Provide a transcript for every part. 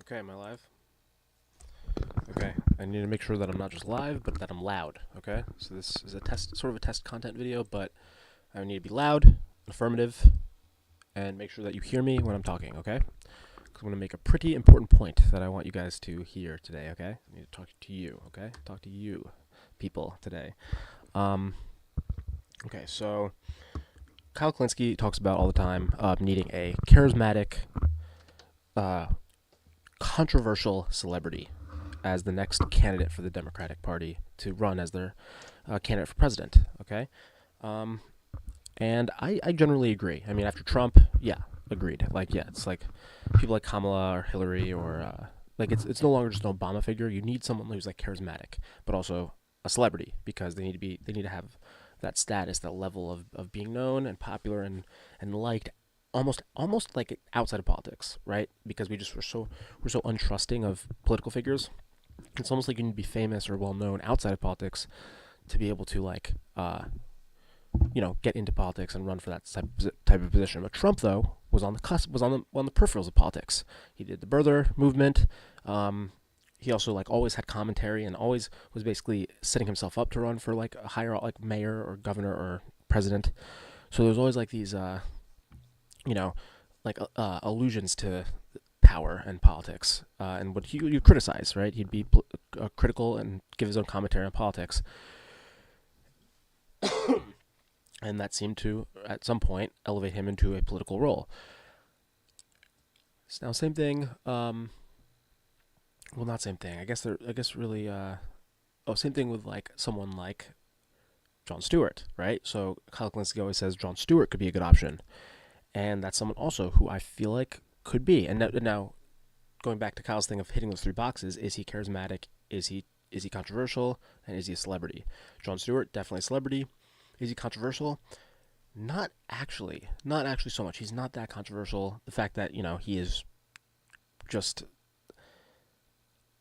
Okay, am I live? Okay, I need to make sure that I'm not just live, but that I'm loud. Okay, so this is a test, sort of a test content video, but I need to be loud, affirmative, and make sure that you hear me when I'm talking. Okay, because I'm gonna make a pretty important point that I want you guys to hear today. Okay, I need to talk to you. Okay, talk to you, people today. Um, okay, so Kyle Klinsky talks about all the time needing a charismatic, uh, controversial celebrity as the next candidate for the Democratic Party to run as their candidate for president. Okay, um, and I generally agree. I mean, after Trump, yeah, agreed. Like, yeah, it's like people like Kamala or Hillary or like it's no longer just an Obama figure. You need someone who's like charismatic, but also a celebrity because they need to have that status, that level of being known and popular and liked almost like outside of politics, right? Because we're so untrusting of political figures. It's almost like you need to be famous or well known outside of politics to be able to like get into politics and run for that type of position. But Trump though was on the cusp, was on the peripherals of politics. He did the birther movement. He also like always had commentary and always was basically setting himself up to run for like a higher like mayor or governor or president. So there's always like these you know allusions to power and politics, and what he would criticize, right? He'd be critical and give his own commentary on politics, and that seemed to, at some point, elevate him into a political role. Now, same thing. Well, not same thing. I guess really. Same thing with like someone like Jon Stewart, right? So Kyle Kalinske always says Jon Stewart could be a good option, and that's someone also who I feel like could be. And now going back to Kyle's thing of hitting those three boxes, is he charismatic? Is he controversial? And is he a celebrity? Jon Stewart, definitely a celebrity. Is he controversial? Not actually so much. He's not that controversial. The fact that he is just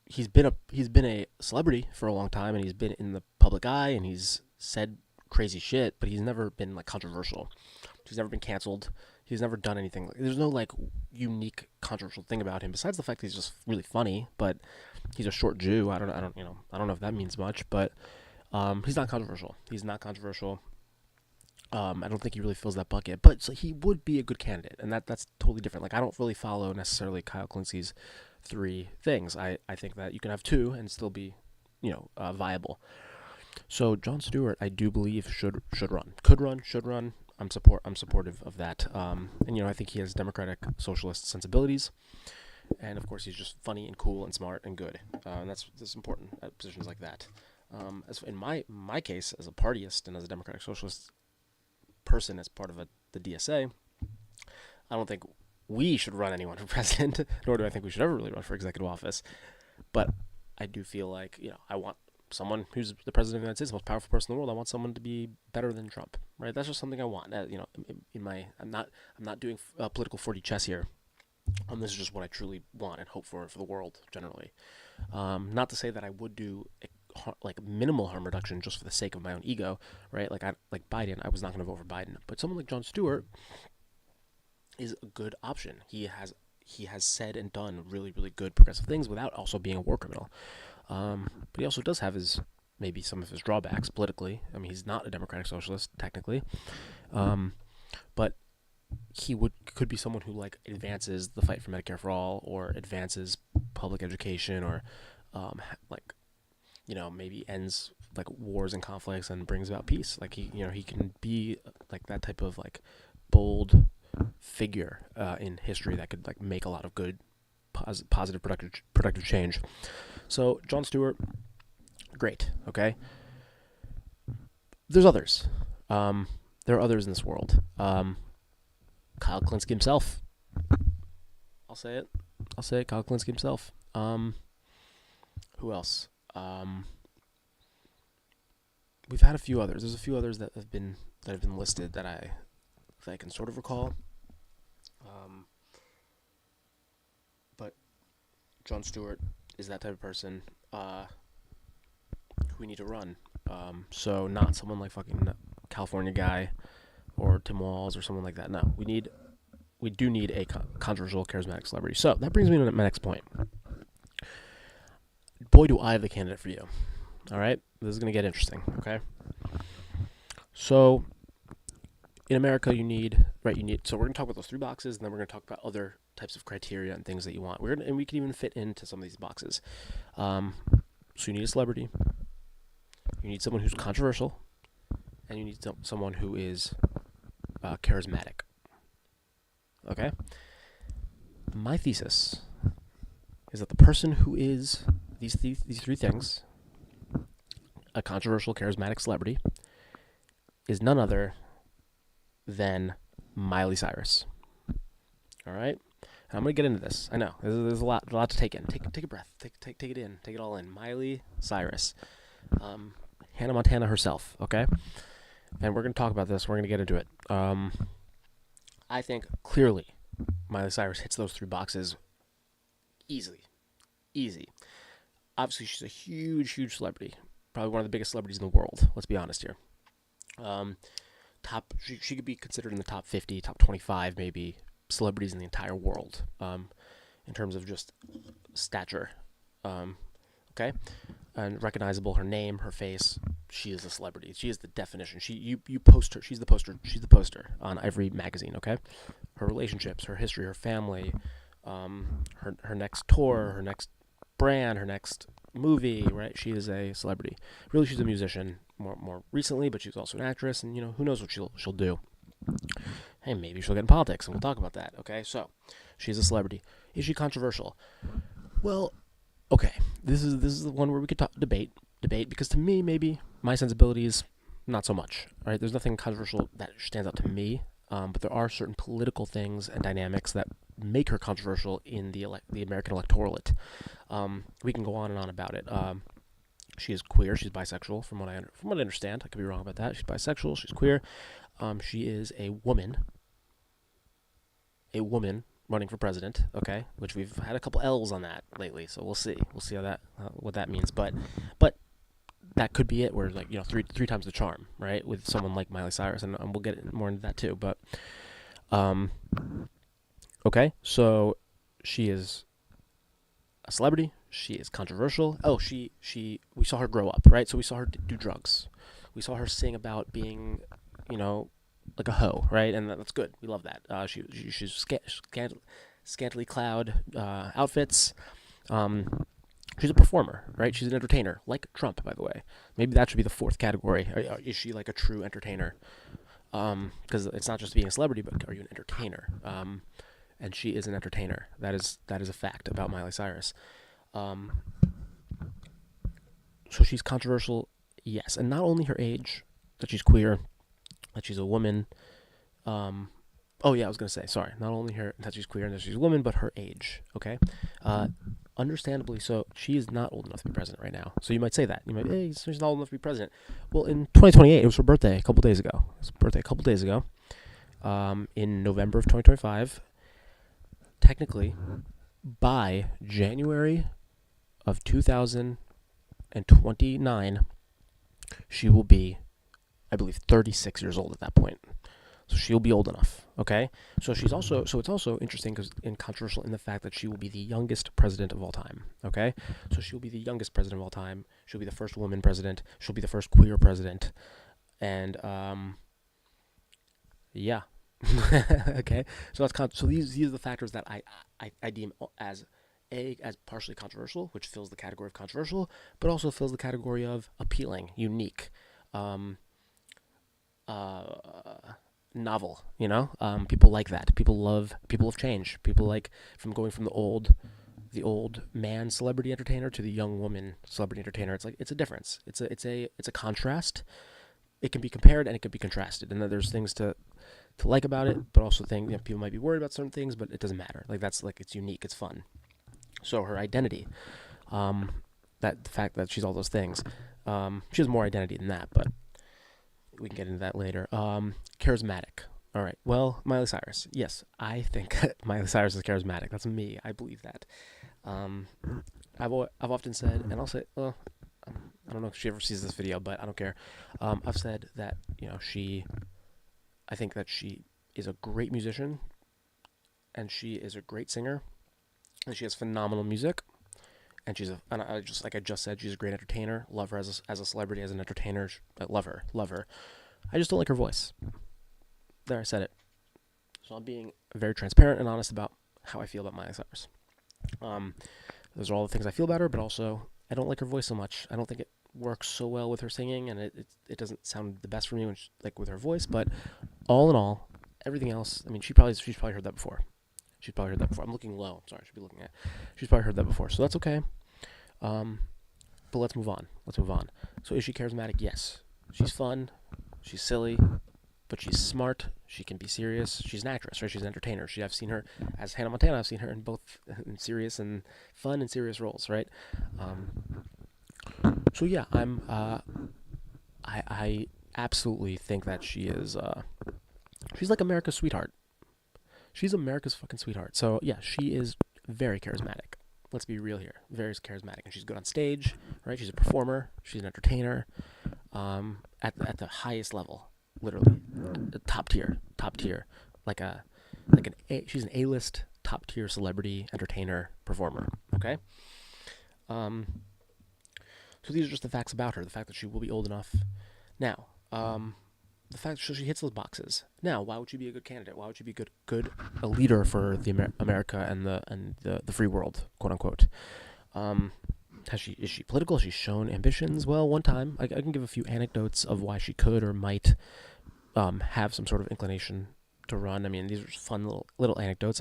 he's been a celebrity for a long time, and he's been in the public eye, and he's said crazy shit, but he's never been like controversial. He's never been canceled. He's never done anything. There's no like unique controversial thing about him besides the fact that he's just really funny. But he's a short Jew. I don't know if that means much, but he's not controversial. He's not controversial. I don't think he really fills that bucket, but so he would be a good candidate, and that's totally different. Like I don't really follow necessarily Kyle Klinsky's three things. I think that you can have two and still be, viable. So Jon Stewart, I do believe should run, could run, should run. I'm supportive of that. And I think he has democratic socialist sensibilities, and of course he's just funny and cool and smart and good, and that's important at positions like that. As in my case, as a partyist and as a democratic socialist person, as part of the DSA, I don't think we should run anyone for president, nor do I think we should ever really run for executive office. But I do feel like I want someone who's the president of the United States, the most powerful person in the world. I want someone to be better than Trump, right? That's just something I want. I'm not doing political 4D chess here. This is just what I truly want and hope for the world generally. Not to say that I would do like minimal harm reduction just for the sake of my own ego, right? Like Biden, I was not going to vote for Biden, but someone like Jon Stewart is a good option. He has said and done really really good progressive things without also being a war criminal. But he also does have maybe some of his drawbacks politically. I mean, he's not a democratic socialist technically, but he could be someone who like advances the fight for Medicare for all, or advances public education, or like maybe ends like wars and conflicts and brings about peace. Like he can be like that type of like bold figure in history that could like make a lot of good, positive, productive change. So Jon Stewart, great. Okay, there's others. There are others in this world. Kyle Klinsky himself. I'll say it. Kyle Klinsky himself. Who else? We've had a few others. There's a few others that have been listed that I can sort of recall. But Jon Stewart is that type of person who we need to run. So not someone like fucking California guy or Tim Walz or someone like that. No, we we do need a controversial, charismatic celebrity. So that brings me to my next point. Boy, do I have the candidate for you. All right, this is gonna get interesting. Okay, so in America, you need. So we're gonna talk about those three boxes, and then we're gonna talk about other types of criteria and things that you want. And we can even fit into some of these boxes. So you need a celebrity. You need someone who's controversial, and you need someone who is charismatic. Okay. My thesis is that the person who is these three things, a controversial, charismatic celebrity, is none other than Miley Cyrus. All right. And I'm gonna get into this. I know there's a lot to take in. Take a breath. Take it in. Take it all in. Miley Cyrus, Hannah Montana herself. Okay. And we're gonna talk about this. We're gonna get into it. I think clearly Miley Cyrus hits those three boxes easy. Obviously, she's a huge celebrity. Probably one of the biggest celebrities in the world. Let's be honest here. She could be considered in the top 50, top 25, maybe celebrities in the entire world, in terms of just stature. Okay, and recognizable. Her name, her face. She is a celebrity. She is the definition. You post her. She's the poster. She's the poster on every magazine. Okay, her relationships, her history, her family, her next tour, her next brand, her next movie. Right, she is a celebrity. Really, she's a musician more recently, but she's also an actress, and who knows what she'll do. Hey, maybe she'll get in politics, and we'll talk about that. Okay, so she's a celebrity. Is she controversial? Well, okay, this is the one where we could debate because to me, maybe my sensibilities, not so much. Right, there's nothing controversial that stands out to me, but there are certain political things and dynamics that make her controversial in the American electorate. We can go on and on about it. She is queer. She's bisexual, from what I understand. I could be wrong about that. She's bisexual. She's queer. She is a woman running for president. Okay, which we've had a couple L's on that lately. So we'll see. We'll see what that means. But that could be it. Where three times the charm, right? With someone like Miley Cyrus, and we'll get more into that too. But okay, so she is a celebrity. She is controversial. Oh, we saw her grow up, right? So we saw her do drugs. We saw her sing about being, like a hoe, right? And that's good. We love that. She's scantily clad outfits. She's a performer, right? She's an entertainer, like Trump, by the way. Maybe that should be the fourth category. Is she like a true entertainer? Because it's not just being a celebrity, but are you an entertainer? And she is an entertainer. That is a fact about Miley Cyrus. So she's controversial, yes, and not only her age, that she's queer, that she's a woman. Oh yeah, I was gonna say, sorry, not only that she's queer and that she's a woman, but her age. Okay, understandably so. She is not old enough to be president right now. So you might say that. You might, hey, she's not old enough to be president. Well, in 2028, it was her birthday a couple days ago. In November of 2025. Technically, by January of 2029, she will be, I believe, 36 years old at that point. So she'll be old enough, okay? So it's also interesting and controversial in the fact that she will be the youngest president of all time, okay? So she'll be the youngest president of all time. She'll be the first woman president. She'll be the first queer president. And, yeah. Okay, so these are the factors that I deem as partially controversial, which fills the category of controversial, but also fills the category of appealing, unique, novel. People like that. People of change. People like going from the old man celebrity entertainer to the young woman celebrity entertainer. It's a difference. It's a contrast. It can be compared and it can be contrasted, and then there's things to like about it, but also people might be worried about certain things, but it doesn't matter. It's unique, it's fun. So her identity, the fact that she's all those things, she has more identity than that, but we can get into that later. Charismatic. All right. Well, Miley Cyrus. Yes, I think Miley Cyrus is charismatic. That's me. I believe that. I've often said, and I'll say, well, I don't know if she ever sees this video, but I don't care. I've said that I think that she is a great musician, and she is a great singer, and she has phenomenal music. And and I just like I just said, she's a great entertainer. Love her as a celebrity, as an entertainer. I love her, love her. I just don't like her voice. There, I said it. So I'm being very transparent and honest about how I feel about Miley Cyrus. Um, those are all the things I feel about her, but also I don't like her voice so much. I don't think it works so well with her singing, and it doesn't sound the best for me when like with her voice. But all in all, everything else, I mean, she's probably heard that before. She's probably heard that before. I'm looking low. Sorry, I should be looking at. She's probably heard that before, so that's okay. Um, but let's move on. Let's move on. So is she charismatic? Yes. She's fun. She's silly, but she's smart. She can be serious. She's an actress, right? She's an entertainer. I've seen her as Hannah Montana. I've seen her in both in serious and fun and serious roles, right? Um, so yeah, I absolutely think that she's like America's sweetheart. She's America's fucking sweetheart. So yeah, she is very charismatic. Let's be real here. Very charismatic, and she's good on stage, right? She's a performer. She's an entertainer, at the highest level, literally, top tier, like she's an A-list top tier celebrity, entertainer, performer. Okay. Um, so these are just the facts about her. The fact that she will be old enough. Now, the fact that she hits those boxes. Now, why would she be a good candidate? Why would she be a leader for the America and the free world, quote unquote? Is she political? Has she shown ambitions? Well, one time I can give a few anecdotes of why she could or might have some sort of inclination to run. I mean, these are just fun little anecdotes.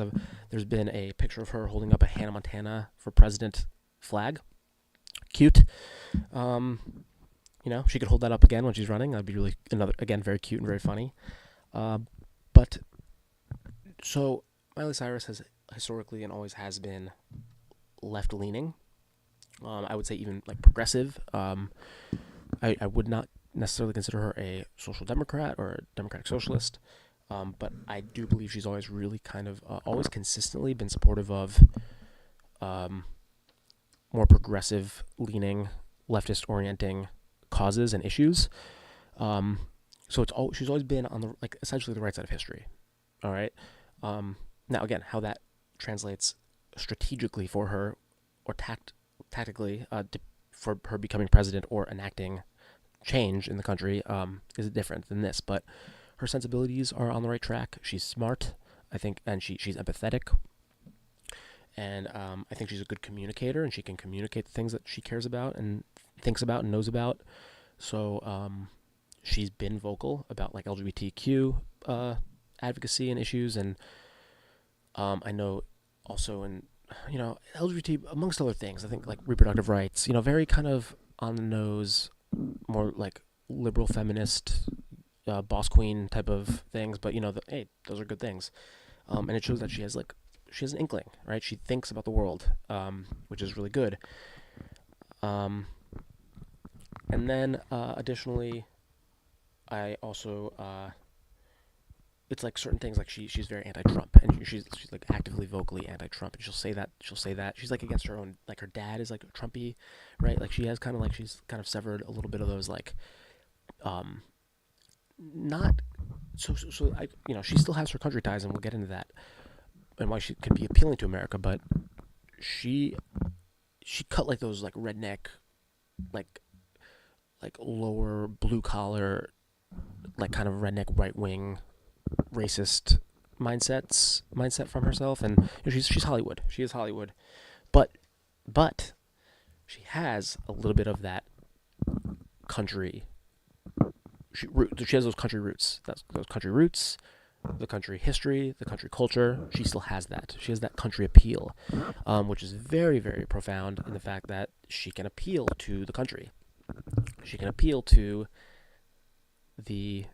There's been a picture of her holding up a Hannah Montana for president flag. Cute. She could hold that up again when she's running. That'd be very cute and very funny. But so Miley Cyrus has historically and always has been left leaning. I would say even like progressive. I would not necessarily consider her a social democrat or a democratic socialist. But I do believe she's always really kind of always consistently been supportive of more progressive leaning, leftist orienting causes and issues. So she's always been on the essentially the right side of history. All right. Now again, how that translates strategically for her or tactically for her becoming president or enacting change in the country is different than this. But her sensibilities are on the right track. She's smart, I think, and she's empathetic. And I think she's a good communicator, and she can communicate the things that she cares about and thinks about and knows about. So she's been vocal about like LGBTQ advocacy and issues, and I know also in LGBT amongst other things. I think like reproductive rights. Very kind of on the nose, more like liberal feminist, boss queen type of things. But hey, those are good things, and it shows that she has an inkling, right? She thinks about the world, which is really good. And then additionally, I also it's like certain things like she's very anti-Trump, and she's like actively vocally anti-Trump, and she'll say that she's like against her own, like her dad is like Trumpy, right? Like she's kind of severed a little bit of those like not so I she still has her country ties, and we'll get into that and why she could be appealing to America, but she cut like those like redneck like lower blue collar like kind of redneck right wing racist mindset from herself, and she's Hollywood. She is Hollywood, but she has a little bit of that country. She has those country roots. Those country roots, the country history, the country culture. She still has that. She has that country appeal, which is very, very profound in the fact that she can appeal to the country. She can appeal to the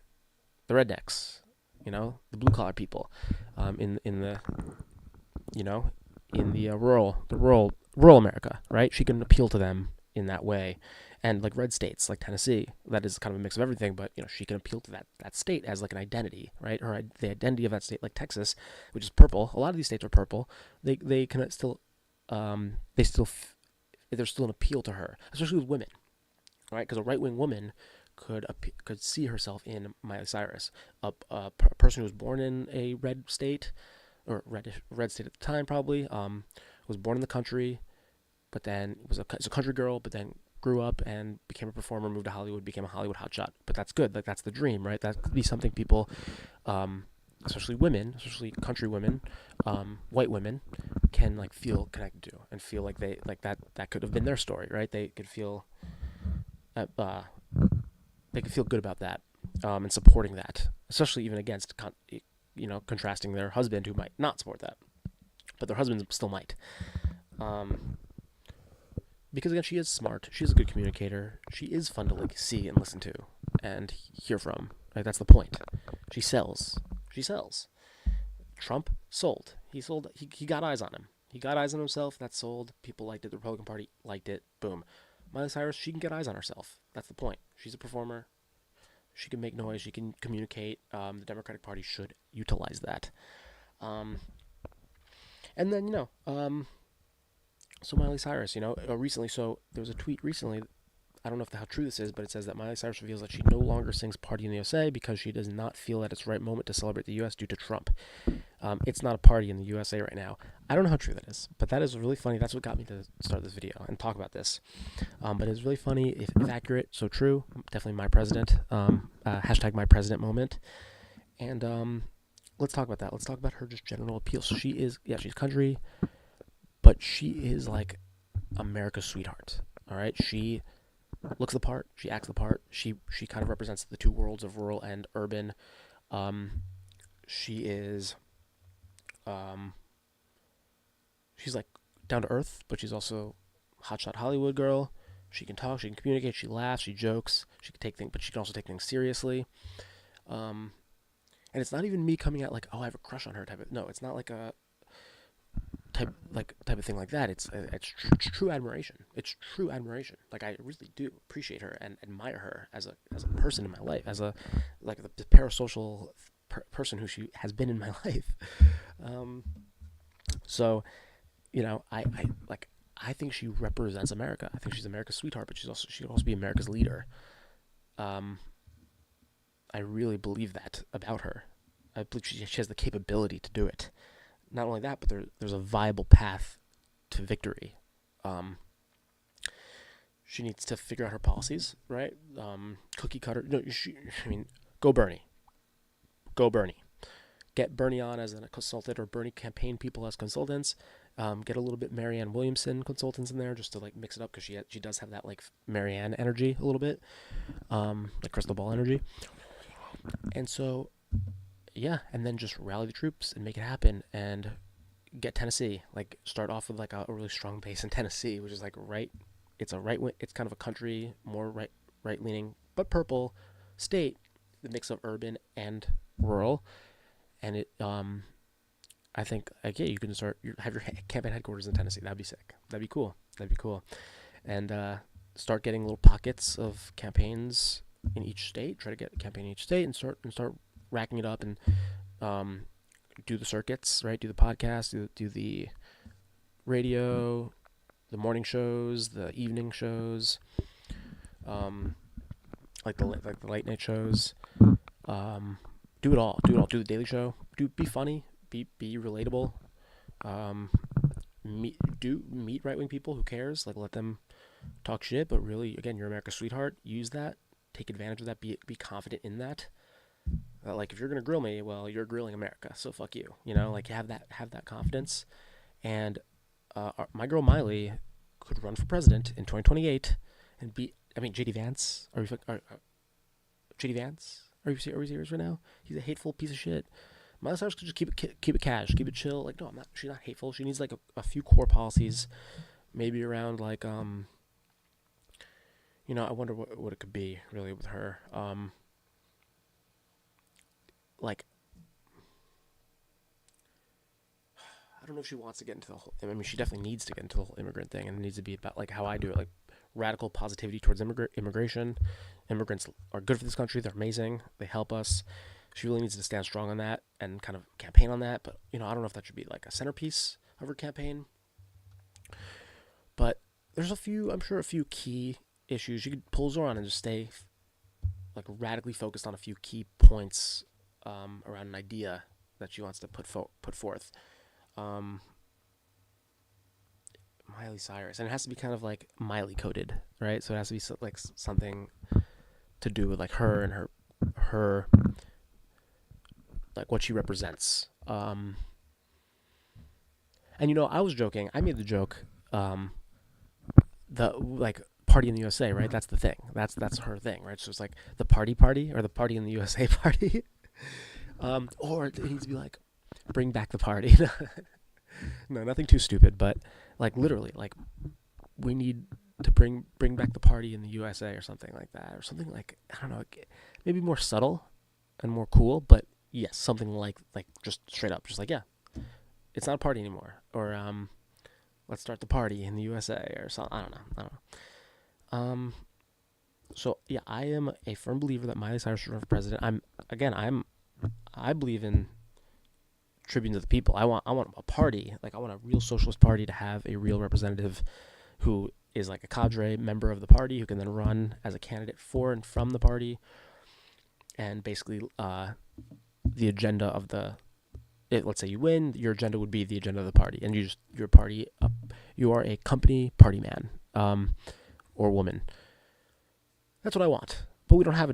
rednecks, the blue collar people, in the rural America, right? She can appeal to them in that way, and like red states like Tennessee, that is kind of a mix of everything, but she can appeal to that state as like an identity, right? Or the identity of that state, like Texas, which is purple. A lot of these states are purple. They can still there's still an appeal to her, especially with women, right? Because a right wing woman could see herself in Miley Cyrus, a person who was born in a red state, or red state at the time probably. Was born in the country, but then was a country girl, but then grew up and became a performer, moved to Hollywood, became a Hollywood hotshot. But that's good. Like that's the dream, right? That could be something people, especially women, especially country women, white women, can like feel connected to and feel like they like that could have been their story, right? They could feel, they could feel good about that, and supporting that, especially even against, contrasting their husband who might not support that, but their husband still might. Because again, she is smart. She's a good communicator. She is fun to like see and listen to and hear from. Like that's the point. She sells. She sells. Trump sold. He sold. He got eyes on him. He got eyes on himself. That sold. People liked it. The Republican Party liked it. Boom. Miley Cyrus, she can get eyes on herself. That's the point. She's a performer. She can make noise. She can communicate. The Democratic Party should utilize that. And then so Miley Cyrus, recently. So there was a tweet recently. I don't know how true this is, but it says that Miley Cyrus reveals that she no longer sings "Party in the USA" because she does not feel that it's the right moment to celebrate the U.S. due to Trump. It's not a party in the USA right now. I don't know how true that is, but that is really funny. That's what got me to start this video and talk about this. But it's really funny, if accurate, so true. Definitely my president. Hashtag my president moment. And let's talk about that. Let's talk about her just general appeal. So she's country, but she is like America's sweetheart. All right, she looks the part. She acts the part. She kind of represents the two worlds of rural and urban. She is, she's like down to earth, but she's also hotshot Hollywood girl. She can talk. She can communicate. She laughs. She jokes. She can take things, but she can also take things seriously. And it's not even me coming out like, oh, I have a crush on her type of. No, it's not like a type of thing like that. It's true admiration. It's true admiration. Like I really do appreciate her and admire her as a person in my life, as a the parasocial person who she has been in my life. So, I think she represents America. I think she's America's sweetheart, but she could also be America's leader. I really believe that about her. I believe she has the capability to do it. Not only that, but there's a viable path to victory. She needs to figure out her policies, right? Cookie cutter. No, go Bernie. Go Bernie. Get Bernie on as a consultant, or Bernie campaign people as consultants. Get a little bit Marianne Williamson consultants in there just to like mix it up, because she does have that like Marianne energy a little bit, like crystal ball energy. And so, yeah, and then just rally the troops and make it happen and get Tennessee. Like start off with like a really strong base in Tennessee, which is like it's kind of a country, more right leaning, but purple state, the mix of urban and rural. And it, I think, like, yeah, you can have your campaign headquarters in Tennessee. That'd be sick. That'd be cool. And start getting little pockets of campaigns in each state. Try to get a campaign in each state and start racking it up and do the circuits, right? Do the podcast, do the radio, the morning shows, the evening shows, like the late night shows. Do it all. Do the Daily Show. Be funny. Be relatable. Meet right wing people. Who cares? Like let them talk shit. But really, again, you're America's sweetheart. Use that. Take advantage of that. Be confident in that. Like if you're gonna grill me, well, you're grilling America. So fuck you. Like have that confidence. And my girl Miley could run for president in 2028 and be. I mean, JD Vance. JD Vance? Are we serious right now? He's a hateful piece of shit. Miley Cyrus could just keep it cash, keep it chill. Like, no, I'm not. She's not hateful. She needs like a few core policies, maybe around like I wonder what it could be really with her. Like, I don't know if she wants to get into the whole. I mean, she definitely needs to get into the whole immigrant thing, and it needs to be about like how I do it, like radical positivity towards immigration. Immigrants are good for this country. They're amazing. They help us. She really needs to stand strong on that and kind of campaign on that. But, I don't know if that should be like a centerpiece of her campaign. But there's a few key issues. You could pull Zoran and just stay like radically focused on a few key points around an idea that she wants to put forth. Um, Miley Cyrus, and it has to be kind of like Miley coded, right? So it has to be like something to do with like her and her like what she represents. And I was joking. I made the joke. The like party in the USA, right? That's the thing. That's her thing, right? So it's like the party or the party in the USA party. Or it needs to be like bring back the party. No, nothing too stupid, but like literally, like we need to bring back the party in the USA or something like that, or something like I don't know, maybe more subtle and more cool, but yes, something like just straight up, just like yeah, it's not a party anymore, or let's start the party in the USA or something. I don't know. So yeah, I am a firm believer that Miley Cyrus should run for president. I believe in tribute to the people. I want a party, like I want a real socialist party to have a real representative who is like a cadre member of the party who can then run as a candidate for and from the party, and basically the agenda of let's say you win, your agenda would be the agenda of the party, and your party, you are a company party man or woman. That's what I want. But we don't have a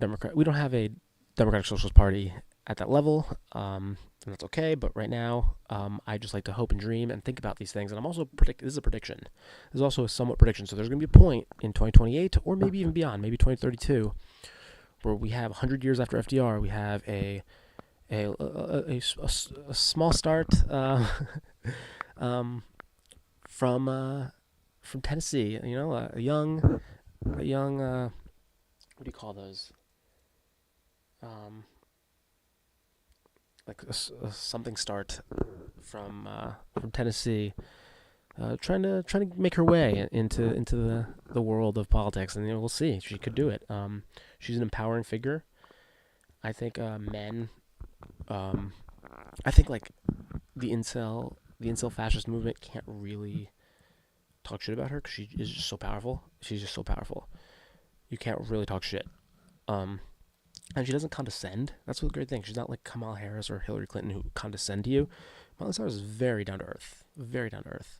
Democratic Socialist Party at that level, and that's okay. But right now, I just like to hope and dream and think about these things. And I'm also this is a prediction. This is also a somewhat prediction. So there's going to be a point in 2028, or maybe even beyond, maybe 2032, where we have 100 years after FDR, we have a small start from Tennessee. A young what do you call those? Like a something start from Tennessee, trying to make her way into the world of politics, and we'll see. She could do it. She's an empowering figure. I think men. I think like the incel fascist movement can't really talk shit about her because she is just so powerful. She's just so powerful. You can't really talk shit. And she doesn't condescend. That's the great thing. She's not like Kamala Harris or Hillary Clinton who condescend to you. Miley Cyrus is very down to earth. Very down to earth.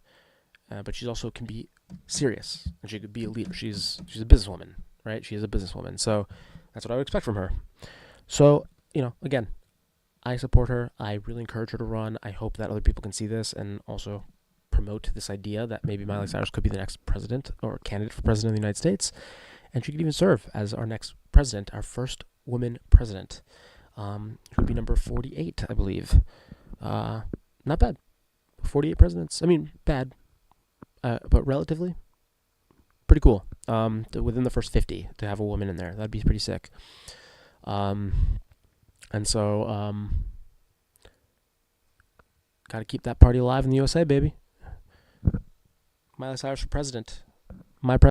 But she also can be serious, and she could be a leader. She's a businesswoman, right? She is a businesswoman. So that's what I would expect from her. So, again, I support her. I really encourage her to run. I hope that other people can see this and also promote this idea that maybe Miley Cyrus could be the next president or candidate for president of the United States. And she could even serve as our next president, our first woman president. Who would be number 48, I believe. Not bad. 48 presidents. I mean, bad. But relatively pretty cool. Within the first 50 to have a woman in there. That'd be pretty sick. And so, got to keep that party alive in the USA, baby. Miley Cyrus for president. My president.